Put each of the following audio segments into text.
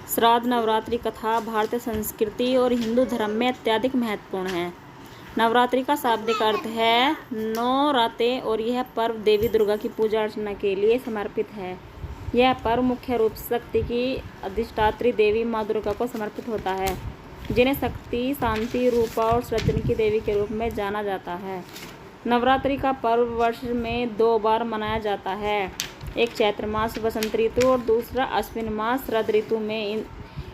श्राद्ध नवरात्रि कथा भारतीय संस्कृति और हिंदू धर्म में अत्यधिक महत्वपूर्ण है। नवरात्रि का शाब्दिक अर्थ है 9 रातें और यह पर्व देवी दुर्गा की पूजा अर्चना के लिए समर्पित है। यह पर्व मुख्य रूप से शक्ति की अधिष्ठात्री देवी माँ दुर्गा को समर्पित होता है, जिन्हें शक्ति, शांति, रूपा और सृजन की देवी के रूप में जाना जाता है। नवरात्रि का पर्व वर्ष में 2 बार मनाया जाता है, एक चैत्र मास वसंत ऋतु और दूसरा अश्विन मास शरद ऋतु में।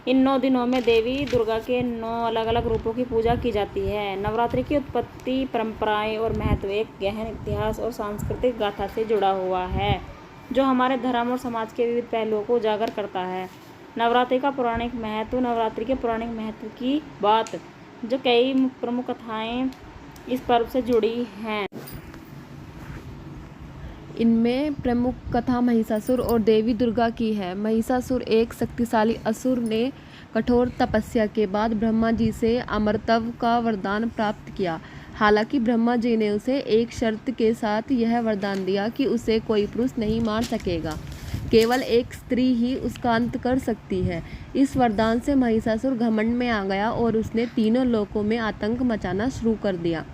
इन 9 दिनों में देवी दुर्गा के 9 अलग अलग रूपों की पूजा की जाती है। नवरात्रि की उत्पत्ति, परंपराएं और महत्व एक गहन इतिहास और सांस्कृतिक गाथा से जुड़ा हुआ है, जो हमारे धर्म और समाज के विविध पहलुओं को उजागर करता है। नवरात्रि का पौराणिक महत्व। नवरात्रि के पौराणिक महत्व की बात, जो कई प्रमुख कथाएं इस पर्व से जुड़ी हैं। इनमें प्रमुख कथा महिषासुर और देवी दुर्गा की है। महिषासुर एक शक्तिशाली असुर ने कठोर तपस्या के बाद ब्रह्मा जी से अमरत्व का वरदान प्राप्त किया। हालांकि ब्रह्मा जी ने उसे एक शर्त के साथ यह वरदान दिया कि उसे कोई पुरुष नहीं मार सकेगा, केवल एक स्त्री ही उसका अंत कर सकती है। इस वरदान से महिषासुर घमंड में आ गया और उसने तीनों लोकों में आतंक मचाना शुरू कर दिया।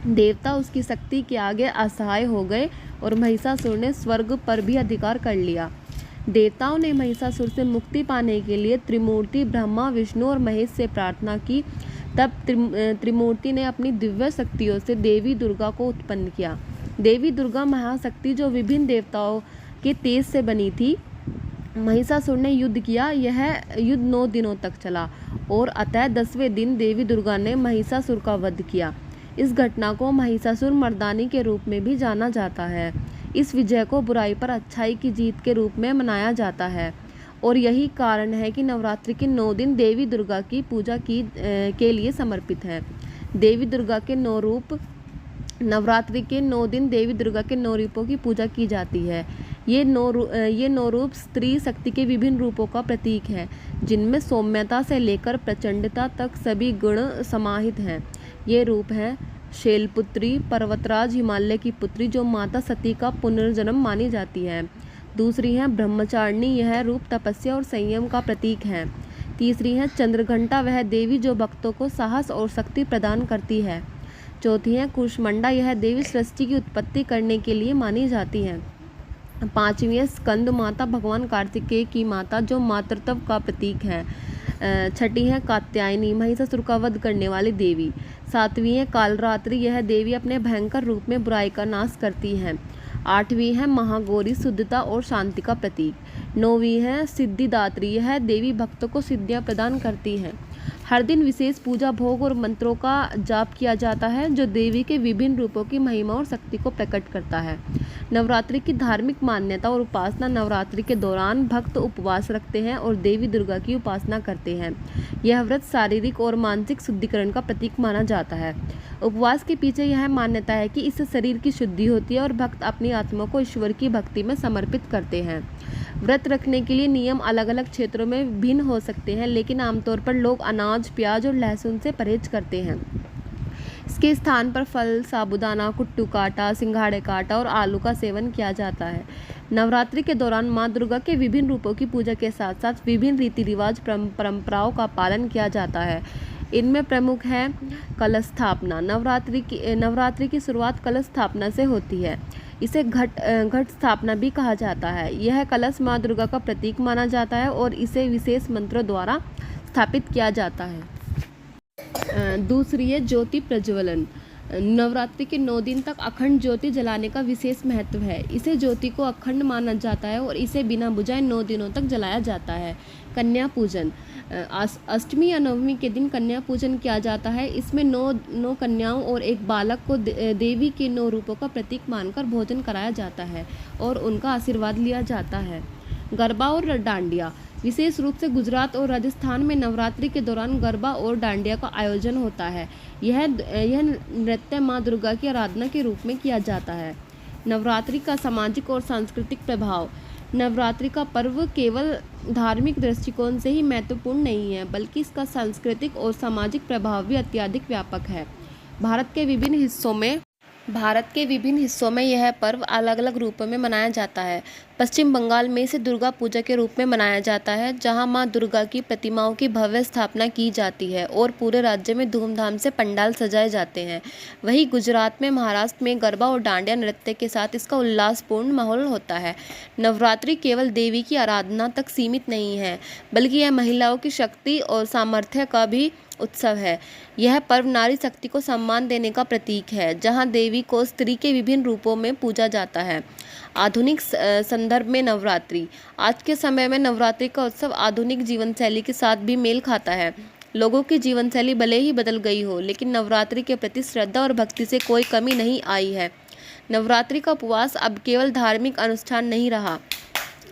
देवता उसकी शक्ति के आगे असहाय हो गए और महिषासुर ने स्वर्ग पर भी अधिकार कर लिया। देवताओं ने महिषासुर से मुक्ति पाने के लिए त्रिमूर्ति ब्रह्मा, विष्णु और महेश से प्रार्थना की। तब त्रिमूर्ति ने अपनी दिव्य शक्तियों से देवी दुर्गा को उत्पन्न किया। देवी दुर्गा महाशक्ति जो विभिन्न देवताओं के तेज से बनी थी। महिषासुर ने युद्ध किया। यह युद्ध 9 दिनों तक चला और अतः 10वें दिन देवी दुर्गा ने महिषासुर का वध किया। इस घटना को महिषासुर मर्दानी के रूप में भी जाना जाता है। इस विजय को बुराई पर अच्छाई की जीत के रूप में मनाया जाता है और यही कारण है कि नवरात्रि के 9 दिन देवी दुर्गा की पूजा के लिए समर्पित है। देवी दुर्गा के 9 रूप। नवरात्रि के 9 दिन देवी दुर्गा के 9 रूपों की पूजा की जाती है। ये 9 रूप स्त्री शक्ति के विभिन्न रूपों का प्रतीक है, जिनमें सौम्यता से लेकर प्रचंडता तक सभी गुण समाहित हैं। ये रूप हैं शैलपुत्री, पर्वतराज हिमालय की पुत्री जो माता सती का पुनर्जन्म मानी जाती है। दूसरी है ब्रह्मचारिणी, यह रूप तपस्या और संयम का प्रतीक है। तीसरी है चंद्रघंटा, वह देवी जो भक्तों को साहस और शक्ति प्रदान करती है। चौथी है कुष्मांडा, यह देवी सृष्टि की उत्पत्ति करने के लिए मानी जाती है। पांचवी है स्कंद माता, भगवान कार्तिकेय की माता जो मातृत्व का प्रतीक है। छठी है कात्यायनी, महिषासुर का वध करने वाली देवी। सातवीं है कालरात्रि, यह देवी अपने भयंकर रूप में बुराई का नाश करती है। आठवीं है महागौरी, शुद्धता और शांति का प्रतीक। नौवीं है सिद्धिदात्री, यह देवी भक्तों को सिद्धियां प्रदान करती है। हर दिन विशेष पूजा, भोग और मंत्रों का जाप किया जाता है, जो देवी के विभिन्न रूपों की महिमा और शक्ति को प्रकट करता है। नवरात्रि की धार्मिक मान्यता और उपासना। नवरात्रि के दौरान भक्त उपवास रखते हैं और देवी दुर्गा की उपासना करते हैं। यह व्रत शारीरिक और मानसिक शुद्धिकरण का प्रतीक माना जाता है। उपवास के पीछे यह मान्यता है कि इससे शरीर की शुद्धि होती है और भक्त अपनी आत्मा को ईश्वर की भक्ति में समर्पित करते हैं। व्रत रखने के लिए नियम अलग अलग क्षेत्रों में भिन्न हो सकते हैं, लेकिन आमतौर पर लोग अनाज, प्याज और लहसुन से परहेज करते हैं। इसके स्थान पर फल, साबूदाना, कुट्टू का आटा, सिंघाड़े का आटा और आलू का सेवन किया जाता है। नवरात्रि के दौरान माँ दुर्गा के विभिन्न रूपों की पूजा के साथ साथ विभिन्न रीति रिवाज परंपराओं का पालन किया जाता है। इनमें प्रमुख है कलश स्थापना। नवरात्रि की शुरुआत कलश स्थापना से होती है। इसे घट स्थापना भी कहा जाता है। यह कलश माँ दुर्गा का प्रतीक माना जाता है और इसे विशेष मंत्रों द्वारा स्थापित किया जाता है। दूसरी है ज्योति प्रज्वलन। नवरात्रि के 9 दिन तक अखंड ज्योति जलाने का विशेष महत्व है। इसे ज्योति को अखंड माना जाता है और इसे बिना बुझाए 9 दिनों तक जलाया जाता है। कन्या पूजन। अष्टमी या नवमी के दिन कन्या पूजन किया जाता है। इसमें 9 कन्याओं और एक बालक को देवी के 9 रूपों का प्रतीक मानकर भोजन कराया जाता है और उनका आशीर्वाद लिया जाता है। गरबा और डांडिया। विशेष रूप से गुजरात और राजस्थान में नवरात्रि के दौरान गरबा और डांडिया का आयोजन होता है। यह नृत्य माँ दुर्गा की आराधना के रूप में किया जाता है। नवरात्रि का सामाजिक और सांस्कृतिक प्रभाव। नवरात्रि का पर्व केवल धार्मिक दृष्टिकोण से ही महत्वपूर्ण नहीं है, बल्कि इसका सांस्कृतिक और सामाजिक प्रभाव भी अत्यधिक व्यापक है। भारत के विभिन्न हिस्सों में यह पर्व अलग अलग रूपों में मनाया जाता है। पश्चिम बंगाल में इसे दुर्गा पूजा के रूप में मनाया जाता है, जहां मां दुर्गा की प्रतिमाओं की भव्य स्थापना की जाती है और पूरे राज्य में धूमधाम से पंडाल सजाए जाते हैं। वहीं गुजरात में, महाराष्ट्र में गरबा और डांडिया नृत्य के साथ इसका उल्लासपूर्ण माहौल होता है। नवरात्रि केवल देवी की आराधना तक सीमित नहीं है, बल्कि यह महिलाओं की शक्ति और सामर्थ्य का भी उत्सव है। यह पर्व नारी शक्ति को सम्मान देने का प्रतीक है, जहां देवी को स्त्री के विभिन्न रूपों में पूजा जाता है। आधुनिक संदर्भ में नवरात्रि। आज के समय में नवरात्रि का उत्सव आधुनिक जीवन शैली के साथ भी मेल खाता है। लोगों की जीवन शैली भले ही बदल गई हो, लेकिन नवरात्रि के प्रति श्रद्धा और भक्ति से कोई कमी नहीं आई है। नवरात्रि का उपवास अब केवल धार्मिक अनुष्ठान नहीं रहा,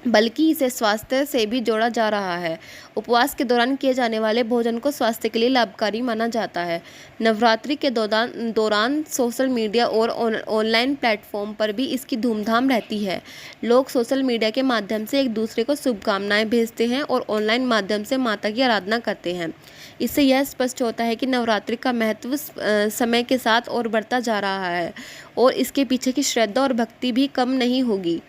बल्कि इसे स्वास्थ्य से भी जोड़ा जा रहा है। उपवास के दौरान किए जाने वाले भोजन को स्वास्थ्य के लिए लाभकारी माना जाता है। नवरात्रि के दौरान सोशल मीडिया और ऑनलाइन प्लेटफॉर्म पर भी इसकी धूमधाम रहती है। लोग सोशल मीडिया के माध्यम से एक दूसरे को शुभकामनाएं भेजते हैं और ऑनलाइन माध्यम से माता की आराधना करते हैं। इससे यह स्पष्ट होता है कि नवरात्रि का महत्व समय के साथ और बढ़ता जा रहा है और इसके पीछे की श्रद्धा और भक्ति भी कम नहीं होगी।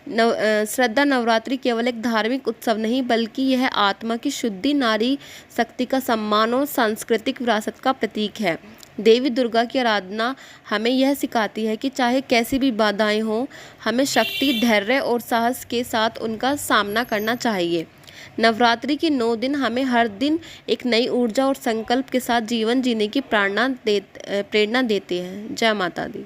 श्रद्धा नवरात्रि केवल एक धार्मिक उत्सव नहीं, बल्कि यह आत्मा की शुद्धि, नारी शक्ति का सम्मान और सांस्कृतिक विरासत का प्रतीक है। देवी दुर्गा की आराधना हमें यह सिखाती है कि चाहे कैसी भी बाधाएं हों, हमें शक्ति, धैर्य और साहस के साथ उनका सामना करना चाहिए। नवरात्रि के 9 दिन हमें हर दिन एक नई ऊर्जा और संकल्प के साथ जीवन जीने की प्रेरणा देते हैं। जय माता दी।